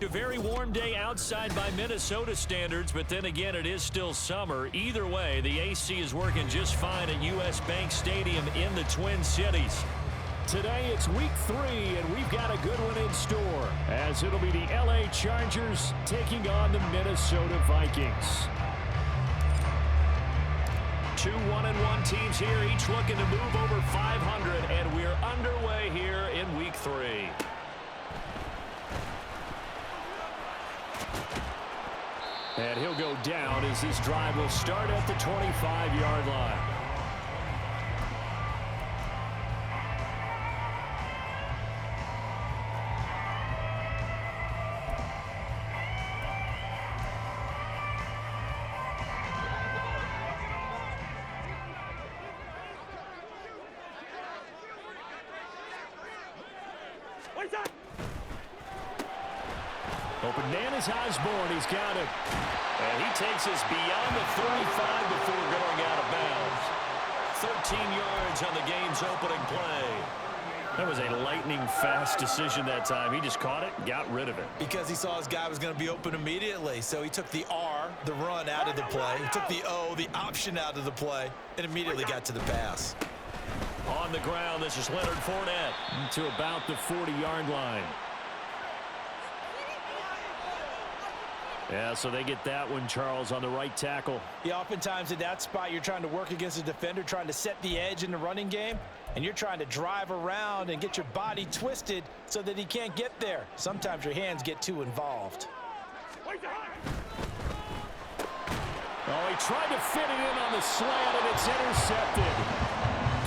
A very warm day outside by Minnesota standards, but then again, it is still summer. Either way, the AC is working just fine at U.S. Bank Stadium in the Twin Cities. Today, it's week 3, and we've got a good one in store, as it'll be the L.A. Chargers taking on the Minnesota Vikings. 2 1-1 teams here, each looking to move over 500, and we're underway here in week 3. And he'll go down as this drive will start at the 25-yard line. Open man is Osborne. He's got it. And he takes us beyond the 35 before going out of bounds. 13 yards on the game's opening play. That was a lightning-fast decision that time. He just caught it and got rid of it. Because he saw his guy was going to be open immediately. So he took the R, the run, out of the play. He took the O, the option, out of the play, and immediately got to the pass. On the ground, this is Leonard Fournette. To about the 40-yard line. Yeah, so they get that one, Charles, on the right tackle. Yeah, oftentimes in that spot, you're trying to work against a defender, trying to set the edge in the running game, and you're trying to drive around and get your body twisted so that he can't get there. Sometimes your hands get too involved. Oh, he tried to fit it in on the slant, and it's intercepted.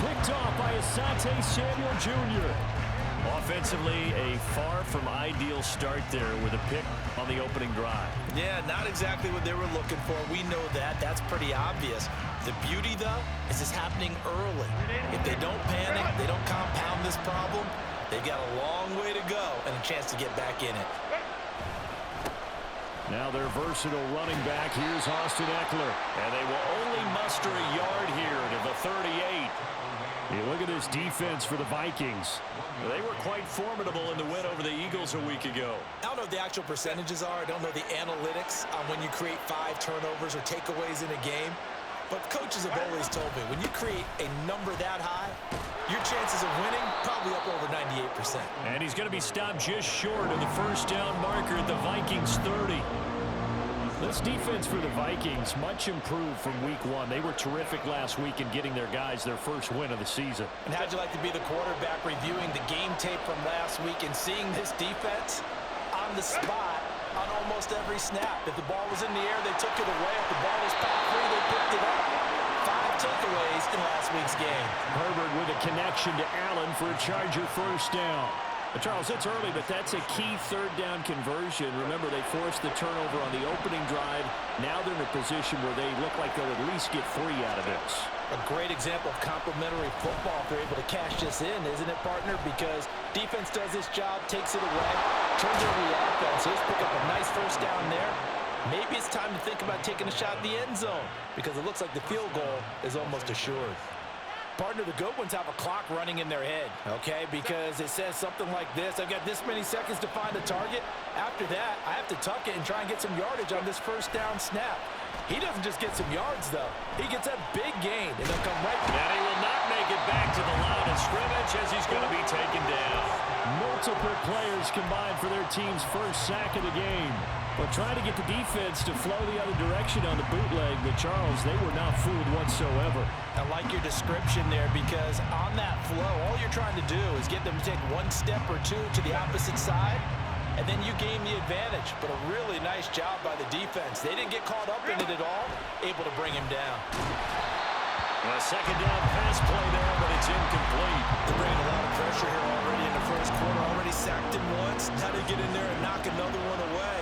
Picked off by Asante Samuel Jr. Offensively, a far from ideal start there with a pick on the opening drive. Yeah, not exactly what they were looking for. We know that. That's pretty obvious. The beauty, though, is it's happening early. If they don't panic, they don't compound this problem, they've got a long way to go and a chance to get back in it. Now their versatile running back, here's Austin Eckler. And they will only muster a yard here to the 38. Yeah, look at this defense for the Vikings. They were quite formidable in the win over the Eagles a week ago. I don't know what the actual percentages are. I don't know the analytics on when you create 5 turnovers or takeaways in a game. But coaches have always told me, when you create a number that high, your chances of winning probably up over 98%. And he's going to be stopped just short of the first down marker at the Vikings 30. This defense for the Vikings, much improved from week 1. They were terrific last week in getting their guys their first win of the season. And how'd you like to be the quarterback reviewing the game tape from last week and seeing this defense on the spot on almost every snap? If the ball was in the air, they took it away. If the ball was pop free, they picked it up. 5 takeaways in last week's game. Herbert with a connection to Allen for a Charger first down. Charles, it's early, but that's a key third down conversion. Remember, they forced the turnover on the opening drive. Now they're in a position where they look like they'll at least get 3 out of this. A great example of complementary football if they're able to cash this in, isn't it, partner? Because defense does this job, takes it away, turns over the offense. He'll pick up a nice first down there. Maybe it's time to think about taking a shot at the end zone because it looks like the field goal is almost assured. Partner, the good ones have a clock running in their head, okay? Because it says something like this. I've got this many seconds to find a target. After that, I have to tuck it and try and get some yardage on this first down snap. He doesn't just get some yards, though. He gets a big gain, and they'll come right back. And he will not make it back to the line of scrimmage as he's going to be taken down. Multiple players combined for their team's first sack of the game. But trying to get the defense to flow the other direction on the bootleg, but Charles, they were not fooled whatsoever. I like your description there because on that flow, all you're trying to do is get them to take 1 step or 2 to the opposite side, and then you gain the advantage. But a really nice job by the defense. They didn't get caught up in it at all, able to bring him down. A second down pass play there, but it's incomplete. They're bringing a lot of pressure here already in the first quarter. Already sacked him once. Now they get in there and knock another one away.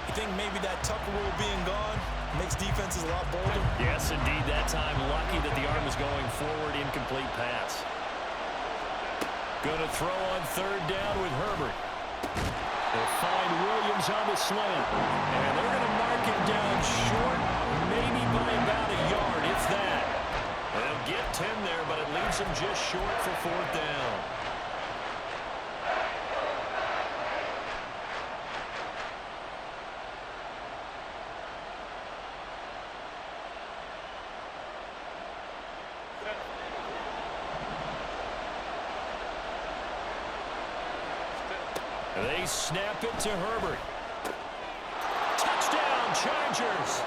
You think maybe that Tucker rule being gone makes defenses a lot bolder? Yes, indeed. That time, lucky that the arm was going forward. Incomplete pass. Going to throw on third down with Herbert. They'll find Williams on the slant. And they're going to mark him down short, maybe by about a yard, if that. They'll get 10 there, but it leaves him just short for fourth down. They snap it to Herbert. Touchdown, Chargers.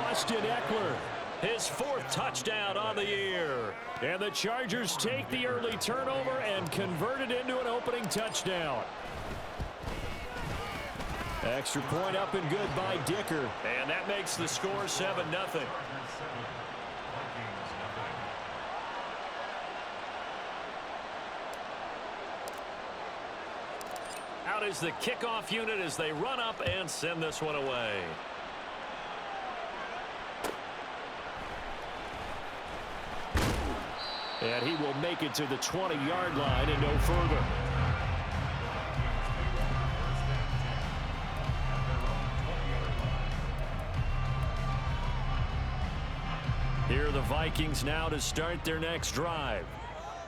Austin Eckler, his 4th touchdown on the year. And the Chargers take the early turnover and convert it into an opening touchdown. Extra point up and good by Dicker. And that makes the score 7-0. Out is the kickoff unit as they run up and send this one away. And he will make it to the 20-yard line and no further. Here are the Vikings now to start their next drive.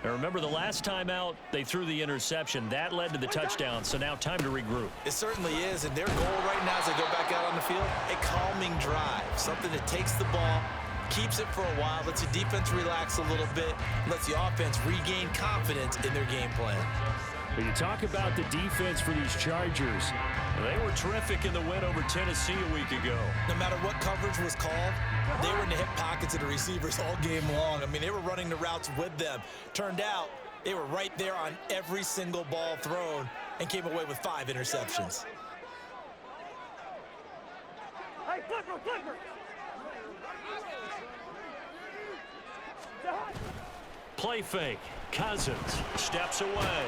And remember, the last time out, they threw the interception. That led to the touchdown, so now time to regroup. It certainly is, and their goal right now as they go back out on the field, a calming drive, something that takes the ball, keeps it for a while, lets the defense relax a little bit, lets the offense regain confidence in their game plan. When you talk about the defense for these Chargers, they were terrific in the win over Tennessee a week ago. No matter what coverage was called, they were in the hip pockets of the receivers all game long. I mean, they were running the routes with them. Turned out, they were right there on every single ball thrown and came away with 5 interceptions. Hey, flipper! Play fake. Cousins steps away.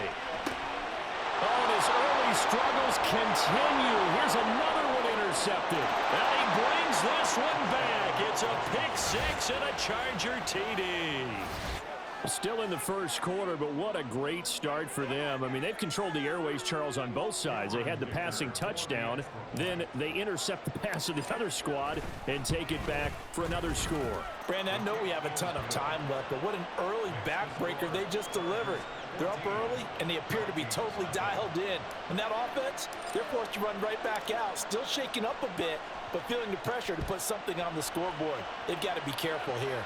Oh, and his early struggles continue. Here's another one intercepted. And he brings this one back. It's a pick 6 and a Charger TD. Still in the first quarter, but what a great start for them. I mean, they've controlled the airways, Charles, on both sides. They had the passing touchdown. Then they intercept the pass of the other squad and take it back for another score. Brandon, I know we have a ton of time left, but what an early backbreaker they just delivered. They're up early, and they appear to be totally dialed in. And that offense, they're forced to run right back out, still shaking up a bit, but feeling the pressure to put something on the scoreboard. They've got to be careful here.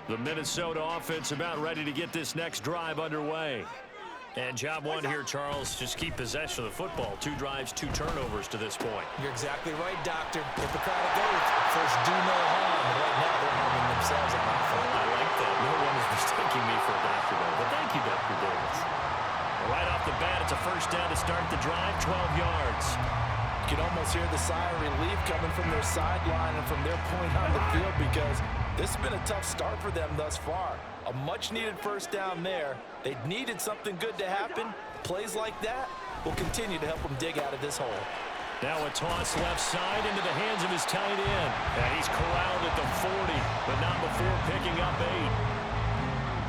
The Minnesota offense about ready to get this next drive underway. And job one here, Charles, just keep possession of the football. 2 drives, 2 turnovers to this point. You're exactly right, Doctor. If the crowd goes, first do no harm. And right now they're harming themselves on offense. I like that. No one is mistaking me for a doctor, though. But thank you, Dr. Davis. Right off the bat, it's a first down to start the drive, 12 yards. You can almost hear the sigh of relief coming from their sideline and from their point on the field because this has been a tough start for them thus far. A much-needed first down there. They needed something good to happen. Plays like that will continue to help them dig out of this hole. Now a toss left side into the hands of his tight end. And he's corralled at the 40, but not before picking up 8.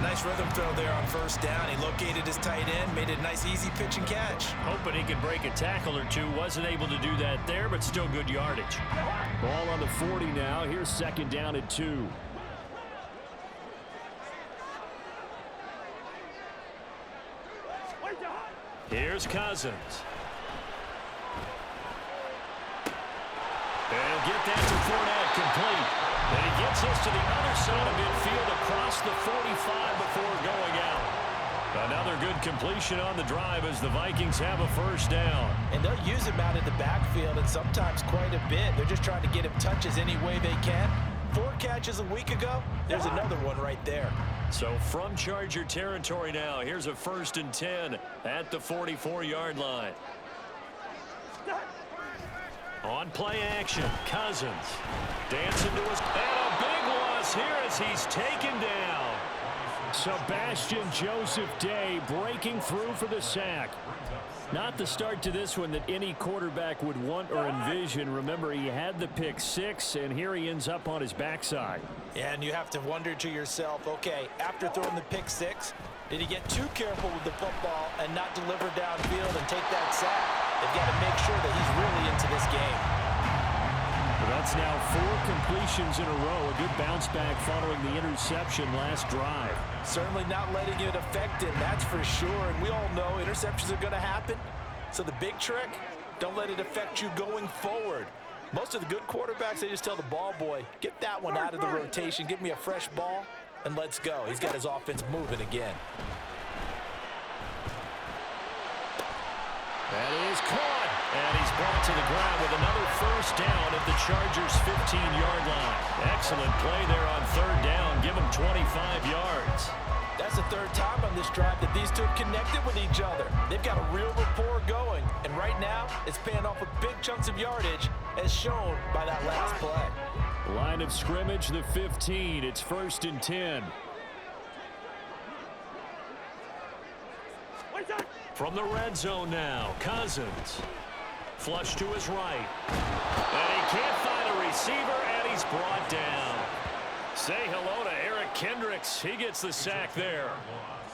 Nice rhythm throw there on first down. He located his tight end, made it a nice easy pitch and catch. Hoping he could break a tackle or two. Wasn't able to do that there, but still good yardage. Ball on the 40 now. Here's second down at 2. Here's Cousins. And he'll get that to Fournette, complete. And he gets this to the other side of midfield across the 45 before going out. Another good completion on the drive as the Vikings have a first down. And they'll use him out in the backfield and sometimes quite a bit. They're just trying to get him touches any way they can. 4 catches a week ago. There's another one right there. So from Charger territory now, here's a 1st and 10 at the 44-yard line. On play action, Cousins dancing to his, and a big loss here as he's taken down. Sebastian Joseph Day breaking through for the sack. Not the start to this one that any quarterback would want or envision. Remember, he had the pick 6, and here he ends up on his backside. And you have to wonder to yourself, okay, after throwing the pick 6, did he get too careful with the football and not deliver downfield and take that sack? They've got to make sure that he's really into this game. They'll That's now 4 completions in a row. A good bounce back following the interception last drive. Certainly not letting it affect him, that's for sure. And we all know interceptions are going to happen. So the big trick, don't let it affect you going forward. Most of the good quarterbacks, they just tell the ball boy, get that one out of the rotation, give me a fresh ball, and let's go. He's got his offense moving again. That is caught. And he's brought to the ground with another first down at the Chargers' 15-yard line. Excellent play there on 3rd down. Give him 25 yards. That's the 3rd time on this drive that these two have connected with each other. They've got a real rapport going. And right now, it's paying off with big chunks of yardage, as shown by that last play. Line of scrimmage, the 15. It's 1st and 10. From the red zone now, Cousins. Flush to his right. And he can't find a receiver, and he's brought down. Say hello to Eric Kendricks. He gets the sack there.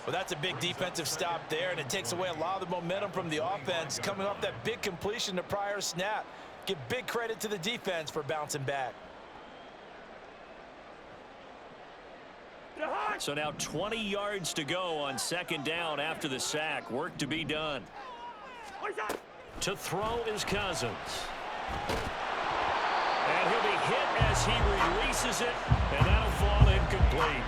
Well, that's a big defensive stop there, and it takes away a lot of the momentum from the offense. Coming off that big completion the prior snap. Give big credit to the defense for bouncing back. So now 20 yards to go on 2nd down after the sack. Work to be done. To throw is Cousins. And he'll be hit as he releases it, and that'll fall incomplete.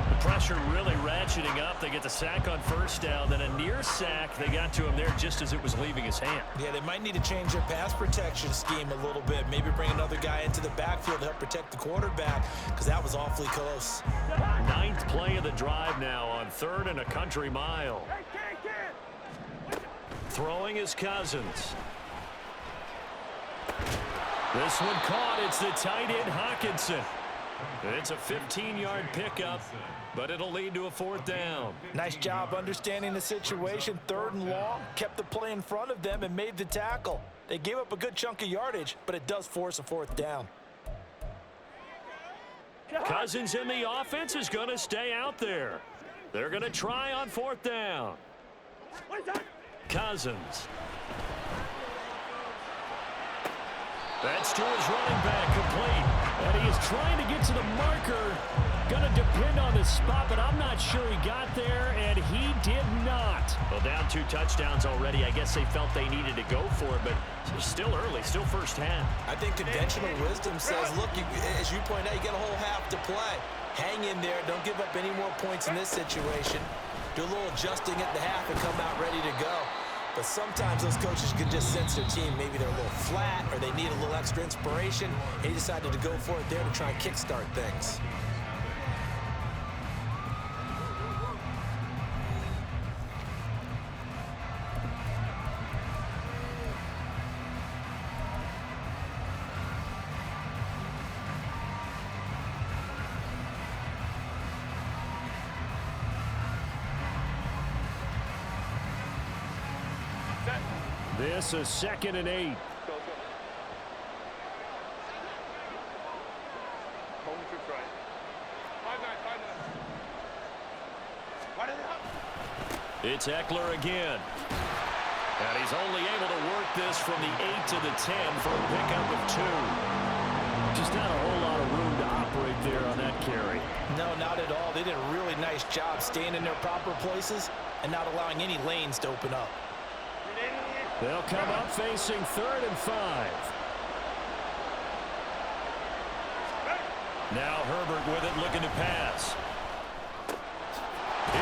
The pressure really ratcheting up. They get the sack on 1st down, then a near sack. They got to him there just as it was leaving his hand. Yeah, they might need to change their pass protection scheme a little bit. Maybe bring another guy into the backfield to help protect the quarterback, because that was awfully close. 9th play of the drive now on 3rd and a country mile. Throwing is Cousins. This one caught. It's the tight end, Hawkinson. It's a 15-yard pickup, but it'll lead to a 4th down. Nice job understanding the situation. 3rd and long, kept the play in front of them and made the tackle. They gave up a good chunk of yardage, but it does force a 4th down. Cousins in the offense is going to stay out there. They're going to try on 4th down. Cousins. That's to his running back, complete. And he is trying to get to the marker. Going to depend on the spot, but I'm not sure he got there, and he did not. Well, down 2 touchdowns already. I guess they felt they needed to go for it, but it's still early, still first half. I think conventional wisdom says, look, as you point out, you got a whole half to play. Hang in there. Don't give up any more points in this situation. Do a little adjusting at the half and come out ready to go. But sometimes those coaches can just sense their team. Maybe they're a little flat or they need a little extra inspiration. He decided to go for it there to try and kickstart things. This is 2nd and 8. It's Eckler again. And he's only able to work this from the 8 to the 10 for a pickup of 2. Just not a whole lot of room to operate there on that carry. No, not at all. They did a really nice job staying in their proper places and not allowing any lanes to open up. They'll come up facing 3rd and 5. Now Herbert with it, looking to pass.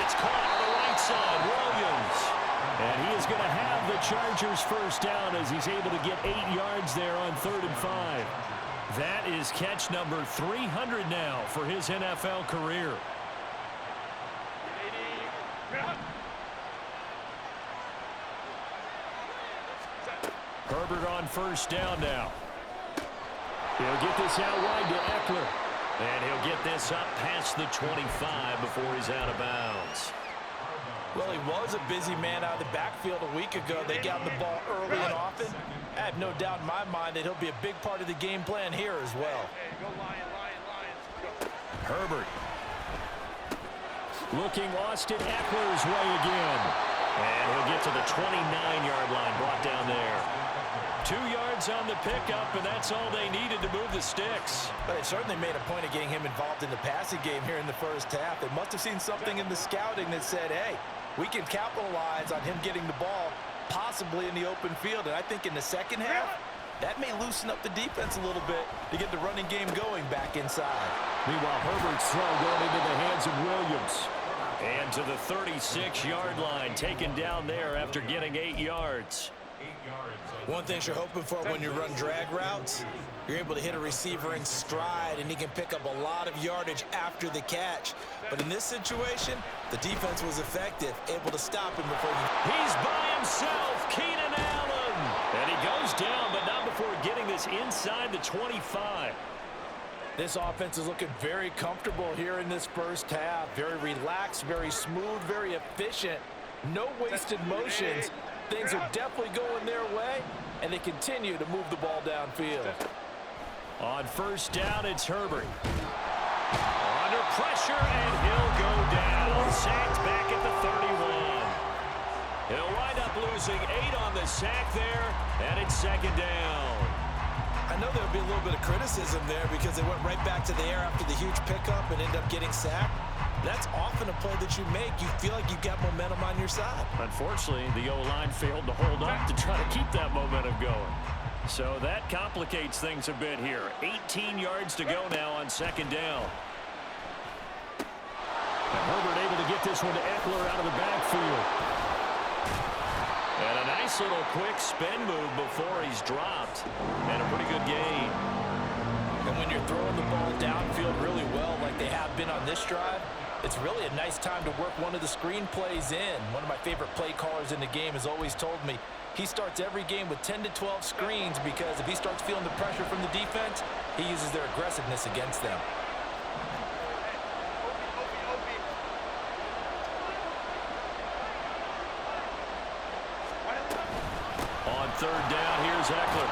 It's caught on the right side, Williams. And he is going to have the Chargers first down as he's able to get 8 yards there on 3rd and 5. That is catch number 300 now for his NFL career. Herbert on first down now. He'll get this out wide to Eckler. And he'll get this up past the 25 before he's out of bounds. Well, he was a busy man out of the backfield a week ago. They got the ball early and often. I have no doubt in my mind that he'll be a big part of the game plan here as well. Herbert. Looking Austin Eckler's way again. And he'll get to the 29-yard line, brought down there. 2 yards on the pickup, and that's all they needed to move the sticks. But they certainly made a point of getting him involved in the passing game here in the first half. They must have seen something in the scouting that said, hey, we can capitalize on him getting the ball possibly in the open field. And I think in the second half, that may loosen up the defense a little bit to get the running game going back inside. Meanwhile, Herbert's throw going into the hands of Williams. And to the 36-yard line, taken down there after getting 8 yards. One thing you're hoping for when you run drag routes, you're able to hit a receiver in stride, and he can pick up a lot of yardage after the catch. But in this situation, the defense was effective, able to stop him before he... He's by himself, Keenan Allen. And he goes down, but not before getting this inside the 25. This offense is looking very comfortable here in this first half. Very relaxed, very smooth, very efficient. No wasted motions. Things are definitely going their way, and they continue to move the ball downfield. On first down, it's Herbert. Under pressure, and he'll go down. Sacked back at the 31. He'll wind up losing 8 on the sack there, and it's second down. I know there'll be a little bit of criticism there because they went right back to the air after the huge pickup and end up getting sacked. That's often a play that you make. You feel like you've got momentum on your side. Unfortunately, the O-line failed to hold up to try to keep that momentum going. So that complicates things a bit here. 18 yards to go now on second down. And Herbert able to get this one to Eckler out of the backfield. And a nice little quick spin move before he's dropped. And a pretty good gain. And when you're throwing the ball downfield really well like they have been on this drive, it's really a nice time to work one of the screen plays in. One of my favorite play callers in the game has always told me he starts every game with 10 to 12 screens because if he starts feeling the pressure from the defense, he uses their aggressiveness against them. On third down, here's Eckler.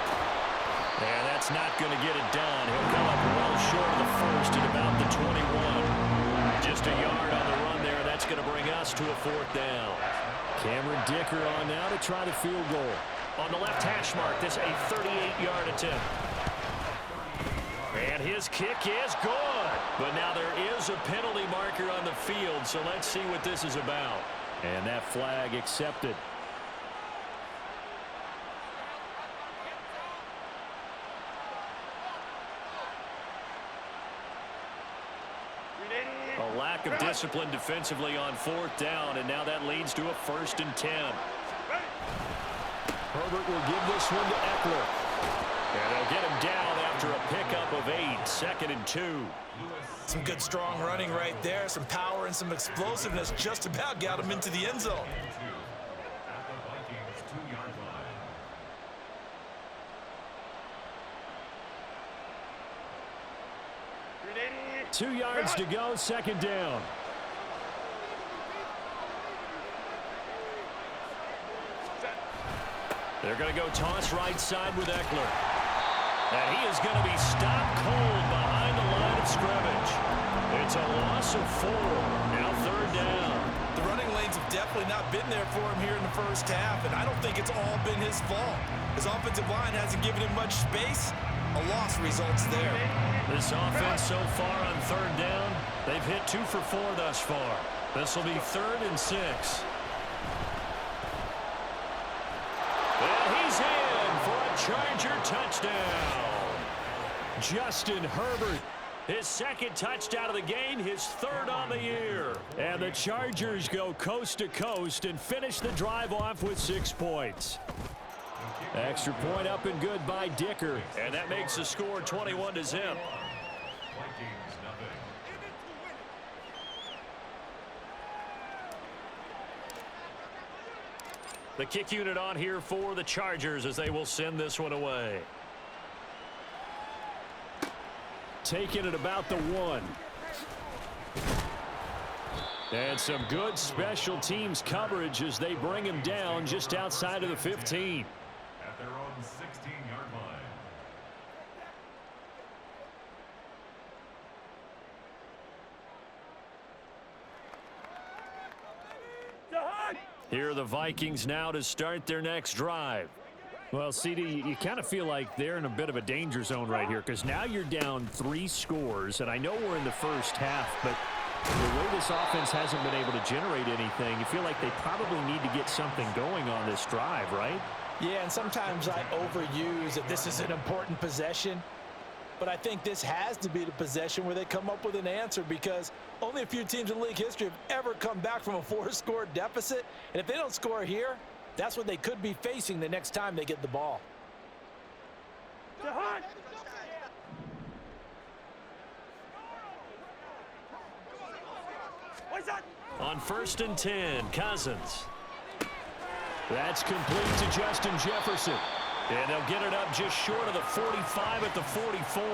And that's not going to get it done. He'll come up well short of the first at about the 21. Just a yard on the run there. That's going to bring us to a fourth down. Cameron Dicker on now to try the field goal. On the left hash mark, this a 38-yard attempt. And his kick is good. But now there is a penalty marker on the field, so let's see what this is about. And that flag accepted. A lack of discipline defensively on fourth down, and now that leads to a 1st and 10. Herbert will give this one to Eckler. And they'll get him down after a pickup of 8, 2nd and 2. Some good strong running right there, some power and some explosiveness just about got him into the end zone. 2 yards to go, second down. They're going to go toss right side with Eckler. And he is going to be stopped cold behind the line of scrimmage. It's a loss of 4. Now third down. The running lanes have definitely not been there for him here in the first half, and I don't think it's all been his fault. His offensive line hasn't given him much space. A loss results there. This offense so far on third down, they've hit 2 for 4 thus far. This will be 3rd and 6. And he's in for a Charger touchdown. Justin Herbert, his 2nd touchdown of the game, his 3rd on the year. And the Chargers go coast to coast and finish the drive off with 6 points. Extra point up and good by Dicker. And that makes the score 21-0. The kick unit on here for the Chargers as they will send this one away. Taking it about the 1. And some good special teams coverage as they bring him down just outside of the 15. At their own 16-yard line. Here are the Vikings now to start their next drive. Well, CD, you kind of feel like they're in a bit of a danger zone right here because now you're down 3 scores, and I know we're in the first half, but the way this offense hasn't been able to generate anything, you feel like they probably need to get something going on this drive, right? Yeah, and sometimes I overuse that this is an important possession, but I think this has to be the possession where they come up with an answer because only a few teams in league history have ever come back from a 4-score deficit, and if they don't score here, that's what they could be facing the next time they get the ball. On 1st and 10, Cousins. That's complete to Justin Jefferson. And they'll get it up just short of the 45 at the 44.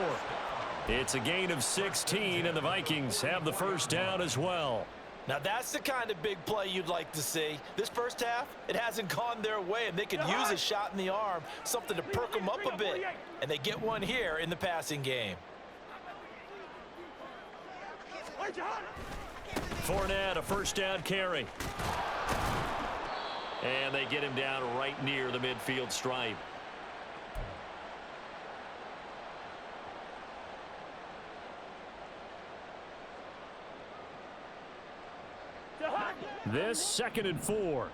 It's a gain of 16, and the Vikings have the first down as well. Now that's the kind of big play you'd like to see. This first half, it hasn't gone their way, and they could use a shot in the arm, something to perk them up a bit. And they get one here in the passing game. Fournette, a first down carry. And they get him down right near the midfield stripe. This 2nd and 4.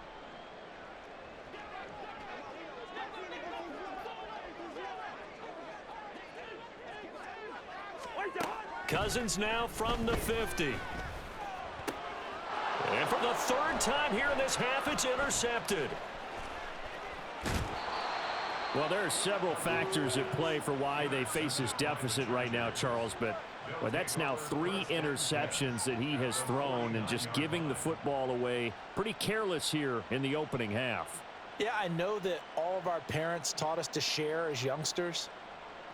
Cousins now from the 50. And for the 3rd time here in this half, it's intercepted. Well, there are several factors at play for why they face this deficit right now, Charles, but well, that's now 3 interceptions that he has thrown and just giving the football away pretty careless here in the opening half. Yeah, I know that all of our parents taught us to share as youngsters,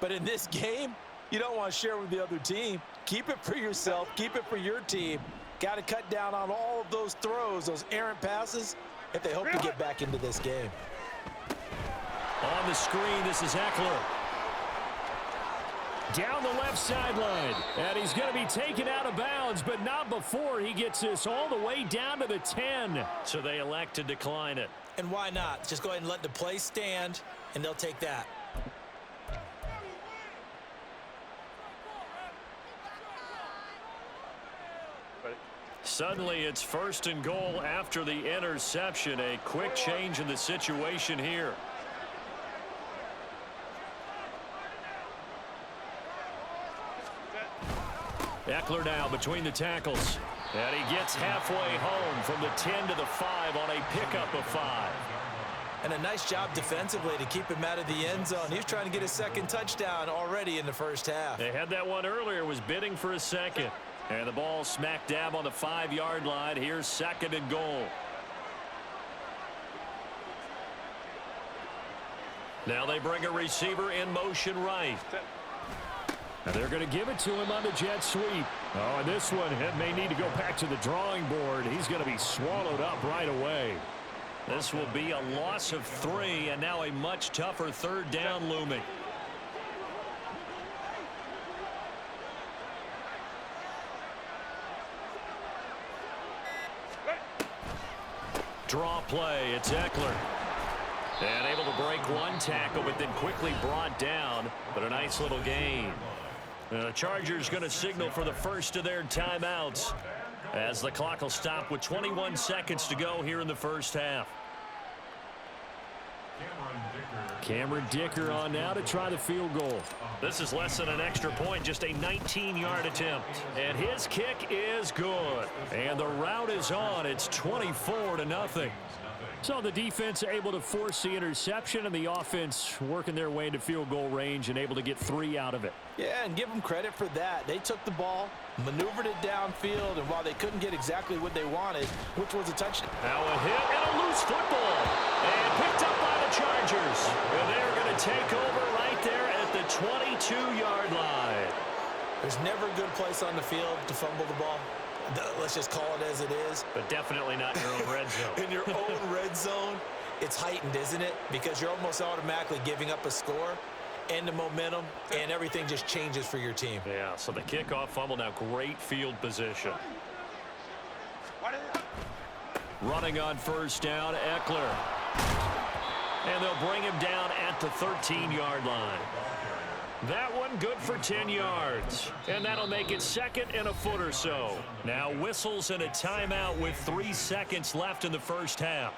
but in this game, you don't want to share with the other team. Keep it for yourself. Keep it for your team. Got to cut down on all of those throws, those errant passes, if they hope to get back into this game. On the screen, this is Eckler. Down the left sideline, and he's going to be taken out of bounds, but not before he gets this all the way down to the 10. So they elect to decline it. And why not? Just go ahead and let the play stand, and they'll take that. Suddenly, it's 1st and goal after the interception. A quick change in the situation here. Eckler now between the tackles. And he gets halfway home from the 10 to the 5 on a pickup of 5. And a nice job defensively to keep him out of the end zone. He was trying to get his 2nd touchdown already in the first half. They had that one earlier, was bidding for a 2nd. And the ball smack dab on the 5-yard line. Here's 2nd and goal. Now they bring a receiver in motion right. And they're going to give it to him on the jet sweep. Oh, and this one may need to go back to the drawing board. He's going to be swallowed up right away. This will be a loss of 3, and now a much tougher 3rd down looming. Draw play, it's Eckler. And able to break one tackle, but then quickly brought down. But a nice little gain. The Chargers going to signal for the first of their timeouts as the clock will stop with 21 seconds to go here in the first half. Cameron Dicker on now to try the field goal. This is less than an extra point, just a 19-yard attempt. And his kick is good. And the route is on. It's 24-0. So the defense able to force the interception, and the offense working their way into field goal range and able to get 3 out of it. Yeah, and give them credit for that. They took the ball, maneuvered it downfield, and while they couldn't get exactly what they wanted, which was a touchdown. Now a hit and a loose football. And picked up by the Chargers. And they're going to take over right there at the 22-yard line. There's never a good place on the field to fumble the ball. Let's just call it as it is. But definitely not in your own red zone. In your own red zone, it's heightened, isn't it? Because you're almost automatically giving up a score and the momentum, and everything just changes for your team. Yeah, so the kickoff fumble, now great field position. Running on first down, Eckler. And they'll bring him down at the 13-yard line. That one good for 10 yards. And that'll make it second and a foot or so. Now whistles and a timeout with 3 seconds left in the first half.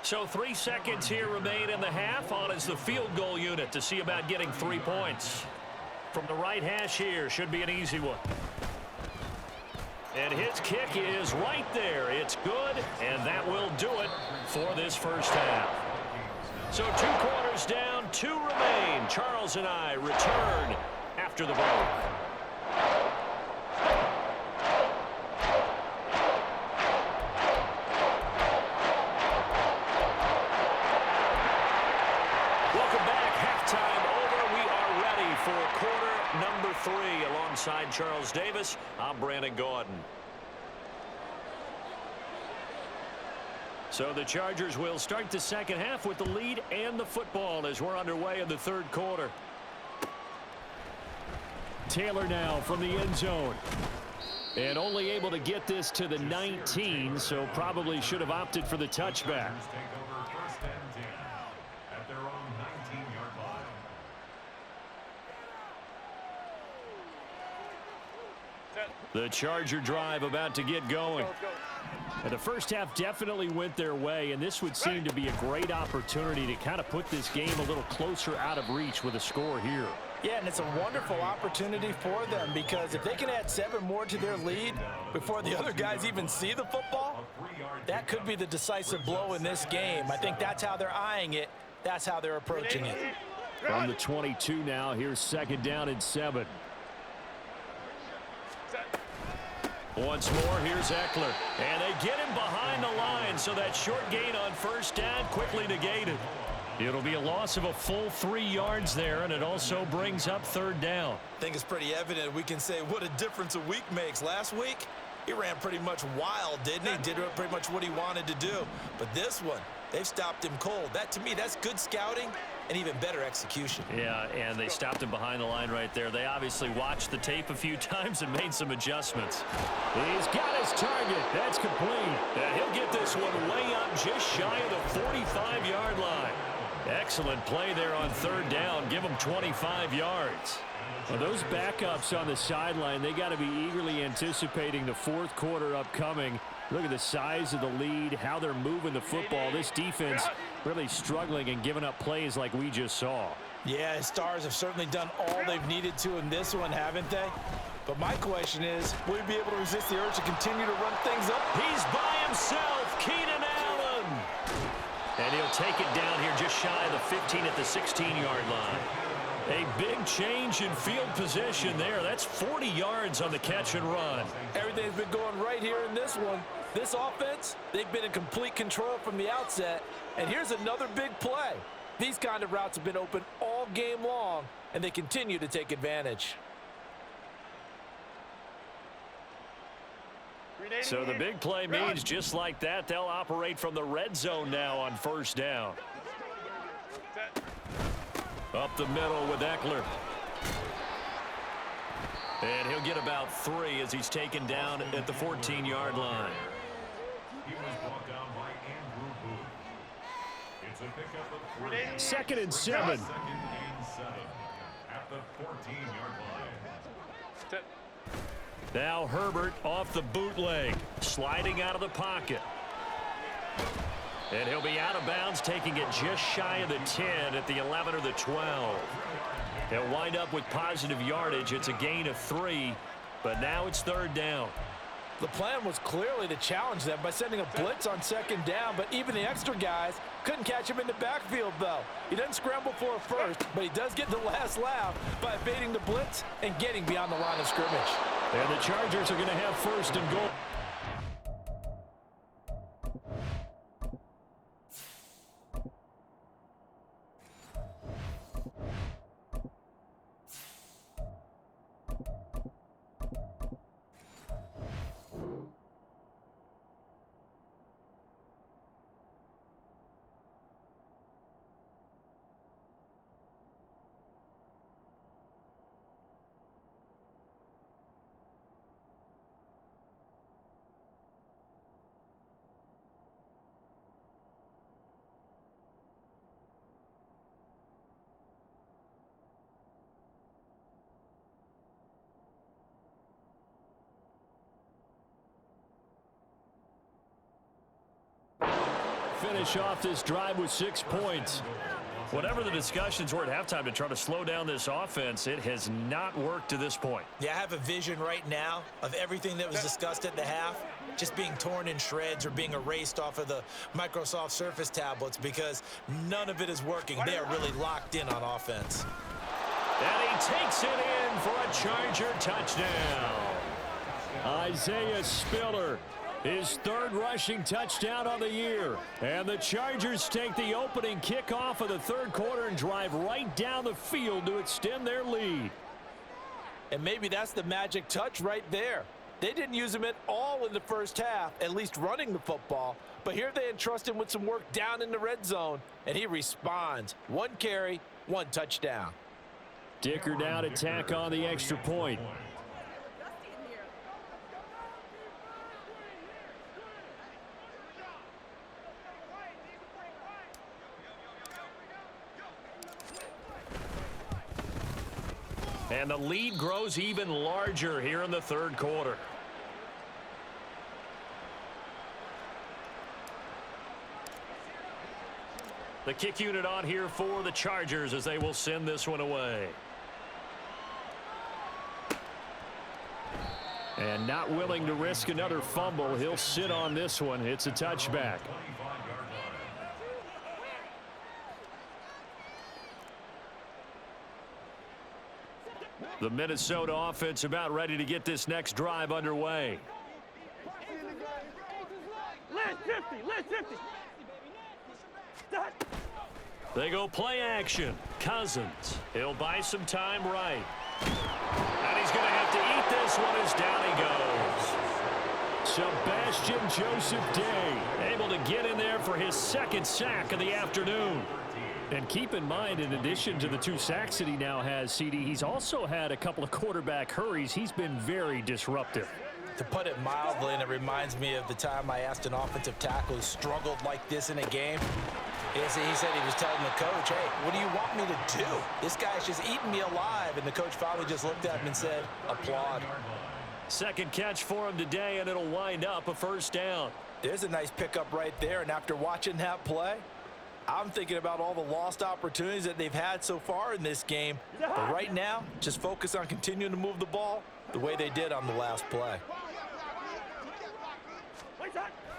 So 3 seconds here remain in the half. On is the field goal unit to see about getting 3 points. From the right hash here, should be an easy one. And his kick is right there. It's good, and that will do it for this first half. So 2 quarters down, 2 remain. Charles and I return after the break. Number 3 alongside Charles Davis. I'm Brandon Gaudin. So the Chargers will start the second half with the lead and the football as we're underway in the third quarter. Taylor now from the end zone. And only able to get this to the 19, so probably should have opted for the touchback. The Charger drive about to get going. And the first half definitely went their way, and this would seem to be a great opportunity to kind of put this game a little closer out of reach with a score here. Yeah, and it's a wonderful opportunity for them because if they can add 7 more to their lead before the other guys even see the football, that could be the decisive blow in this game. I think that's how they're eyeing it. That's how they're approaching it. From the 22 now, here's second down and 7. Once more, here's Eckler. And they get him behind the line, so that short gain on first down quickly negated. It'll be a loss of a full 3 yards there, and it also brings up third down. I think it's pretty evident we can say what a difference a week makes. Last week, he ran pretty much wild, didn't he? Did pretty much what he wanted to do. But this one, they've stopped him cold. That, to me, that's good scouting and even better execution. Yeah, and they stopped him behind the line right there. They obviously watched the tape a few times and made some adjustments. He's got his target. That's complete. And he'll get this one way up just shy of the 45-yard line. Excellent play there on third down. Give him 25 yards. Well, those backups on the sideline, they got to be eagerly anticipating the fourth quarter upcoming. Look at the size of the lead, how they're moving the football. This defense really struggling and giving up plays like we just saw. Yeah, his Stars have certainly done all they've needed to in this one, haven't they? But my question is, will he be able to resist the urge to continue to run things up? He's by himself, Keenan Allen. And he'll take it down here just shy of the 15 at the 16-yard line. A big change in field position there. That's 40 yards on the catch and run. Everything's been going right here in this one. This offense, they've been in complete control from the outset. And here's another big play. These kind of routes have been open all game long, and they continue to take advantage. So the big play means just like that, they'll operate from the red zone now on first down. Up the middle with Eckler. And he'll get about 3 as he's taken down at the 14-yard line. He was brought down by Andrew Booth. It's a pickup of 3. Second and 7. Second and 7 at the 14-yard line. Now Herbert off the bootleg, sliding out of the pocket. And he'll be out of bounds, taking it just shy of the 10 at the 11 or the 12. They'll wind up with positive yardage. It's a gain of 3, but now it's third down. The plan was clearly to challenge them by sending a blitz on second down, but even the extra guys couldn't catch him in the backfield, though. He doesn't scramble for a first, but he does get the last laugh by evading the blitz and getting beyond the line of scrimmage. And the Chargers are going to have first and goal. finish off this drive with 6 points. Whatever the discussions were at halftime to try to slow down this offense, it has not worked to this point. Yeah, I have a vision right now of everything that was discussed at the half just being torn in shreds or being erased off of the Microsoft Surface tablets because none of it is working. They are really locked in on offense. And he takes it in for a Charger touchdown. Isaiah Spiller, his third rushing touchdown of the year. And the Chargers take the opening kickoff of the third quarter and drive right down the field to extend their lead. And maybe that's the magic touch right there. They didn't use him at all in the first half, at least running the football. But here they entrust him with some work down in the red zone, and he responds. 1 carry, 1 touchdown. Dicker down to tack on the extra point. And the lead grows even larger here in the third quarter. The kick unit on here for the Chargers as they will send this one away. And not willing to risk another fumble, he'll sit on this one. It's a touchback. The Minnesota offense about ready to get this next drive underway. Last 50, last 50. They go play action. Cousins. He'll buy some time right. And he's going to have to eat this one as down he goes. Sebastian Joseph Day able to get in there for his second sack of the afternoon. And keep in mind, in addition to the 2 sacks that he now has, CD, he's also had a couple of quarterback hurries. He's been very disruptive. To put it mildly, and it reminds me of the time I asked an offensive tackle who struggled like this in a game. He said he was telling the coach, hey, what do you want me to do? This guy's just eating me alive. And the coach finally just looked at him and said, applaud. Second catch for him today, and it'll wind up a first down. There's a nice pickup right there. And after watching that play, I'm thinking about all the lost opportunities that they've had so far in this game. But right now, just focus on continuing to move the ball the way they did on the last play.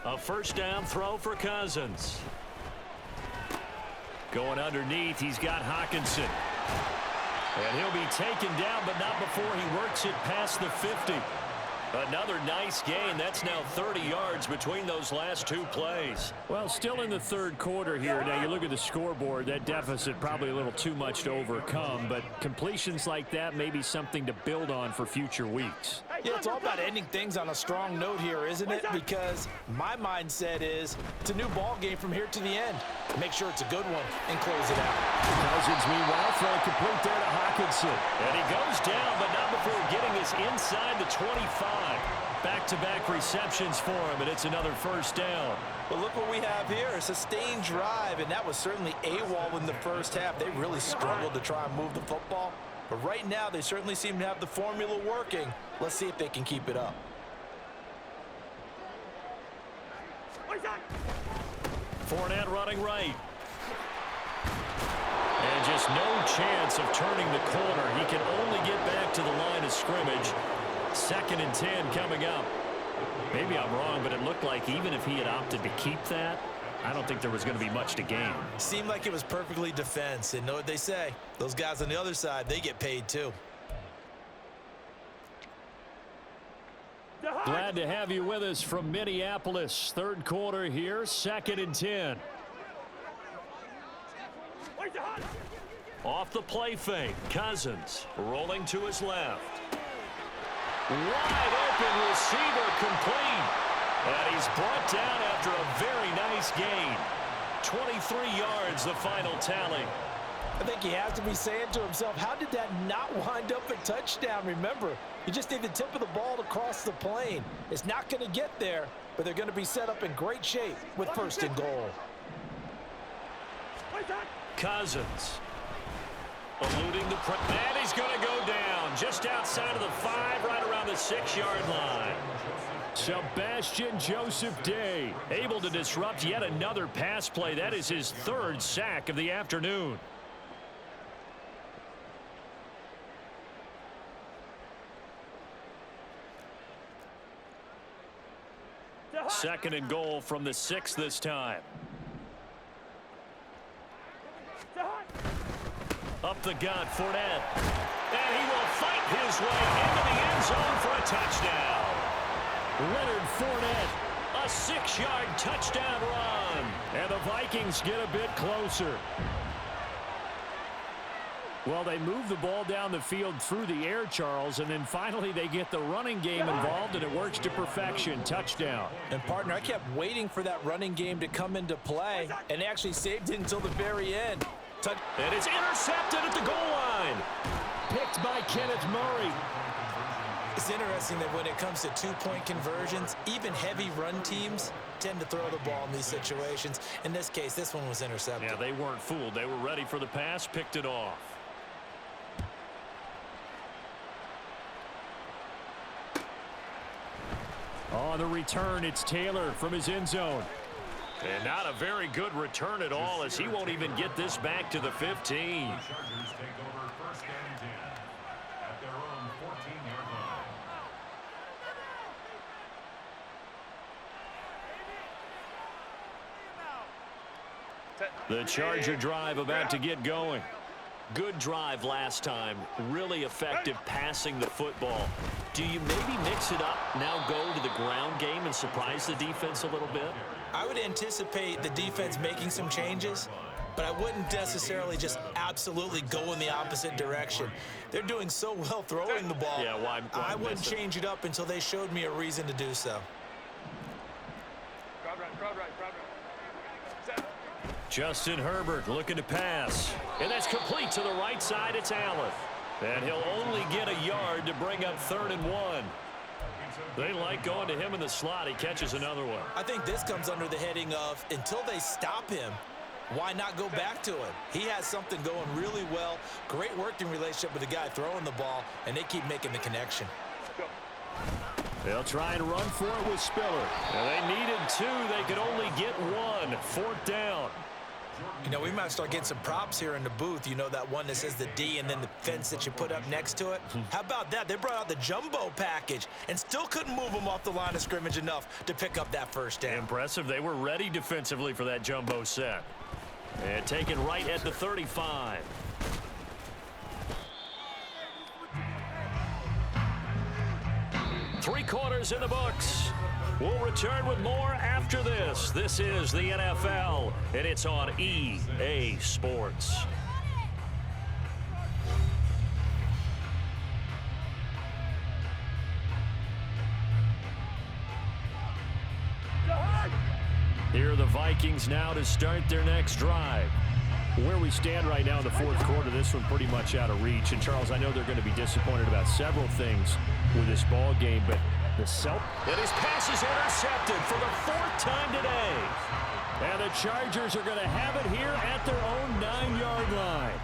A first down throw for Cousins. Going underneath, he's got Hawkinson. And he'll be taken down, but not before he works it past the 50. Another nice gain. That's now 30 yards between those last 2 plays. Well, still in the third quarter here. Now, you look at the scoreboard, that deficit probably a little too much to overcome, but completions like that may be something to build on for future weeks. Yeah, it's all about ending things on a strong note here, isn't it? Because my mindset is it's a new ball game from here to the end. Make sure it's a good one and close it out. Cousins, meanwhile, throwing complete there to Hawkinson. And he goes down, but not before getting this inside the 25. Back-to-back receptions for him, and it's another first down. But look what we have here, a sustained drive, and that was certainly AWOL in the first half. They really struggled to try and move the football. But right now, they certainly seem to have the formula working. Let's see if they can keep it up. Fournette running right. And just no chance of turning the corner. He can only get back to the line of scrimmage. 2nd and 10 coming up. Maybe I'm wrong, but it looked like even if he had opted to keep that, I don't think there was going to be much to gain. Seemed like it was perfectly defense. And know what they say? Those guys on the other side, they get paid too. Glad to have you with us from Minneapolis. Third quarter here, 2nd and 10. Off the play fake, Cousins rolling to his left. Wide open receiver complete. And he's brought down after a very nice gain. 23 yards, the final tally. I think he has to be saying to himself, how did that not wind up a touchdown? Remember, you just need the tip of the ball to cross the plane. It's not going to get there, but they're going to be set up in great shape with 1st and goal. Cousins eluding the press. And he's going to go down just outside of the 5, right around the 6-yard line. Sebastian Joseph Day able to disrupt yet another pass play. That is his third sack of the afternoon. Second and goal from the 6 this time. Up the gut, Fournette. And he will fight his way into the end zone for a touchdown. Leonard Fournette, a 6-yard touchdown run. And the Vikings get a bit closer. Well, they move the ball down the field through the air, Charles, and then finally they get the running game involved, and it works to perfection. Touchdown. And, partner, I kept waiting for that running game to come into play, and actually saved it until the very end. And it's intercepted at the goal line. Picked by Kenneth Murray. It's interesting that when it comes to two-point conversions, even heavy run teams tend to throw the ball in these situations. In this case, this one was intercepted. Yeah, they weren't fooled. They were ready for the pass, picked it off. On the return, it's Taylor from his end zone. And not a very good return at all, as he won't even get this back to the 15. The Chargers take over first and 10 at their own 14-yard line. The Charger drive about to get going. Good drive last time. Really effective passing the football. Do you maybe mix it up, now go to the ground game and surprise the defense a little bit? I would anticipate the defense making some changes, but I wouldn't necessarily just absolutely go in the opposite direction. They're doing so well throwing the ball. Yeah, why I wouldn't change it up until they showed me a reason to do so. Crowd right. Justin Herbert looking to pass. And that's complete to the right side. It's Allen. And he'll only get a yard to bring up 3rd and 1. They like going to him in the slot. He catches another one. I think this comes under the heading of, until they stop him, why not go back to him? He has something going really well. Great working relationship with the guy throwing the ball, and they keep making the connection. They'll try and run for it with Spiller. And they needed 2. They could only get 1. 4th down. You know, we might start getting some props here in the booth. You know, that one that says the D and then the fence that you put up next to it? How about that? They brought out the jumbo package and still couldn't move them off the line of scrimmage enough to pick up that first down. Impressive. They were ready defensively for that jumbo set. And taken right at the 35. Three quarters in the books. We'll return with more after this. This is the NFL, and it's on EA Sports. Here are the Vikings now to start their next drive. Where we stand right now in the 4th quarter, this one pretty much out of reach. And, Charles, I know they're going to be disappointed about several things with this ball game, but and his pass is intercepted for the 4th time today. And the Chargers are going to have it here at their own 9-yard line.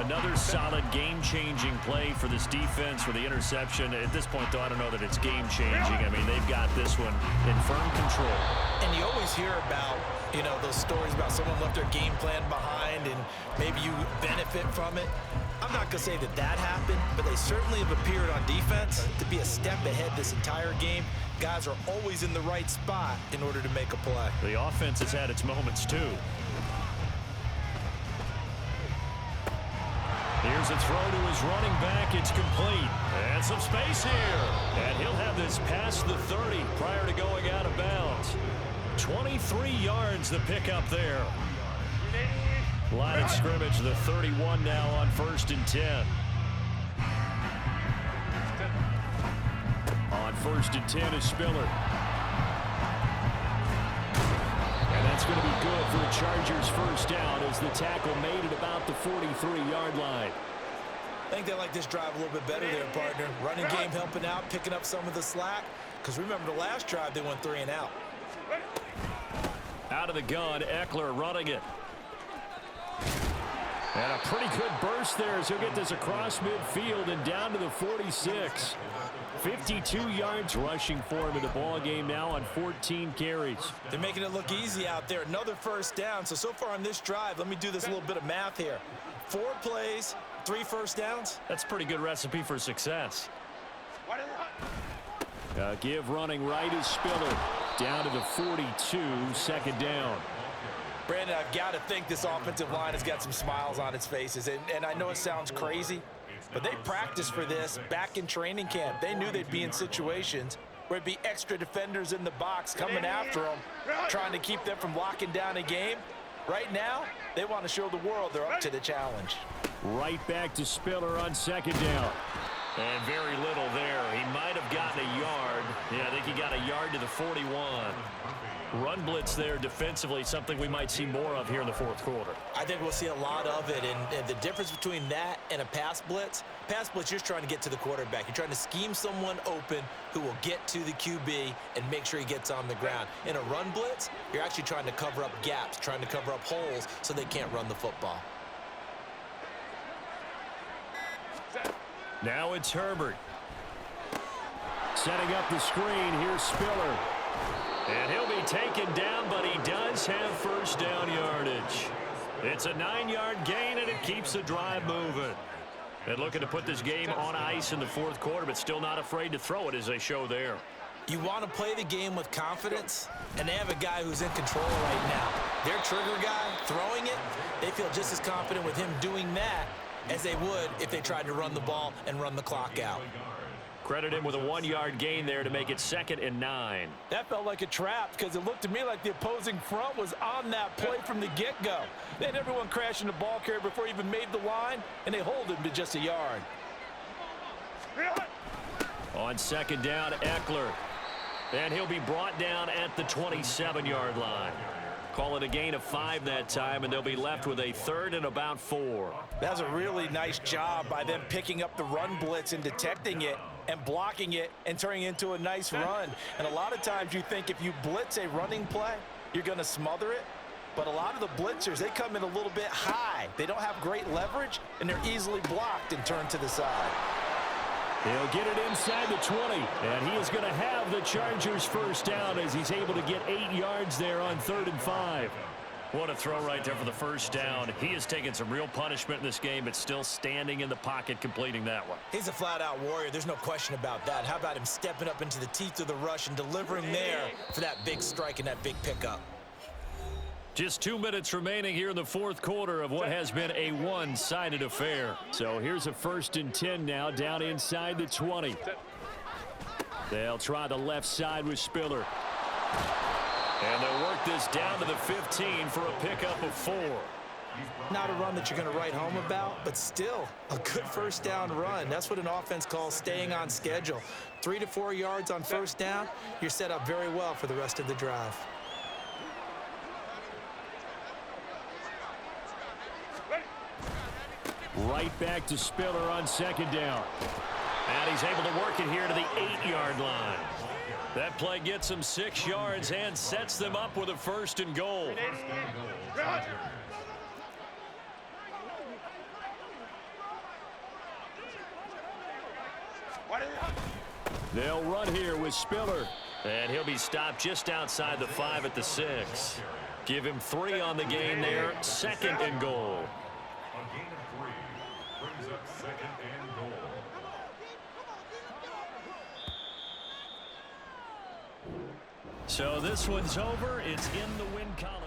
Another solid game-changing play for this defense for the interception. At this point, though, I don't know that it's game-changing. I mean, they've got this one in firm control. And you always hear about, you know, those stories about someone left their game plan behind and maybe you benefit from it. I'm not going to say that that happened, but they certainly have appeared on defense to be a step ahead this entire game. Guys are always in the right spot in order to make a play. The offense has had its moments, too. Here's a throw to his running back. It's complete. And some space here. And he'll have this past the 30 prior to going out of bounds. 23 yards the pickup there. Line of scrimmage, the 31 now on 1st and 10. On 1st and 10 is Spiller. And that's going to be good for the Chargers' first down as the tackle made it about the 43-yard line. I think they like this drive a little bit better there, partner. Running game helping out, picking up some of the slack. Because remember the last drive, they went 3 and out. Out of the gun, Eckler running it. And a pretty good burst there as he'll get this across midfield and down to the 46. 52 yards rushing for him in the ball game now on 14 carries. They're making it look easy out there. Another first down. So far on this drive, let me do this little bit of math here. 4 plays, 3 first downs. That's a pretty good recipe for success. Give running right is Spiller. Down to the 42, second down. Brandon, I've got to think this offensive line has got some smiles on its faces. And I know it sounds crazy, but they practiced for this back in training camp. They knew they'd be in situations where it'd be extra defenders in the box coming after them, trying to keep them from locking down a game. Right now, they want to show the world they're up to the challenge. Right back to Spiller on second down. And very little there. He might have gotten a yard. Yeah, I think he got a yard to the 41. Run blitz there defensively, something we might see more of here in the fourth quarter. I think we'll see a lot of it, and the difference between that and a pass blitz, you're just trying to get to the quarterback. You're trying to scheme someone open who will get to the QB and make sure he gets on the ground. In a run blitz, you're actually trying to cover up gaps, trying to cover up holes so they can't run the football. Now it's Herbert. Setting up the screen, here's Spiller. And he'll be taken down, but he does have first down yardage. It's a 9-yard gain, and it keeps the drive moving. And looking to put this game on ice in the fourth quarter, but still not afraid to throw it as they show there. You want to play the game with confidence, and they have a guy who's in control right now. Their trigger guy throwing it, they feel just as confident with him doing that as they would if they tried to run the ball and run the clock out. Credit him with a 1-yard gain there to make it 2nd and 9. That felt like a trap because it looked to me like the opposing front was on that play from the get-go. They had everyone crashing the ball carrier before he even made the line, and they hold him to just a yard. On second down, Eckler. And he'll be brought down at the 27-yard line. Call it a gain of 5 that time, and they'll be left with a 3rd and about 4. That's a really nice job by them picking up the run blitz and detecting it and blocking it and turning it into a nice run. And a lot of times you think if you blitz a running play, you're going to smother it. But a lot of the blitzers, they come in a little bit high. They don't have great leverage, and they're easily blocked and turned to the side. He'll get it inside the 20, and he is going to have the Chargers first down as he's able to get 8 yards there on 3rd and 5. What a throw right there for the first down. He has taken some real punishment in this game, but still standing in the pocket completing that one. He's a flat-out warrior. There's no question about that. How about him stepping up into the teeth of the rush and delivering there for that big strike and that big pickup? Just 2 minutes remaining here in the fourth quarter of what has been a one-sided affair. So here's a 1st and 10 now down inside the 20. They'll try the left side with Spiller. And they'll work this down to the 15 for a pickup of 4. Not a run that you're going to write home about, but still a good first down run. That's what an offense calls staying on schedule. 3 to 4 yards on first down, you're set up very well for the rest of the drive. Right back to Spiller on second down. And he's able to work it here to the 8-yard line. That play gets them 6 yards and sets them up with a 1st and goal. They'll run here with Spiller. And he'll be stopped just outside the 5 at the 6. Give him 3 on the game there. 2nd and goal. A gain of 3 brings up 2nd and goal. So this one's over. It's in the win column.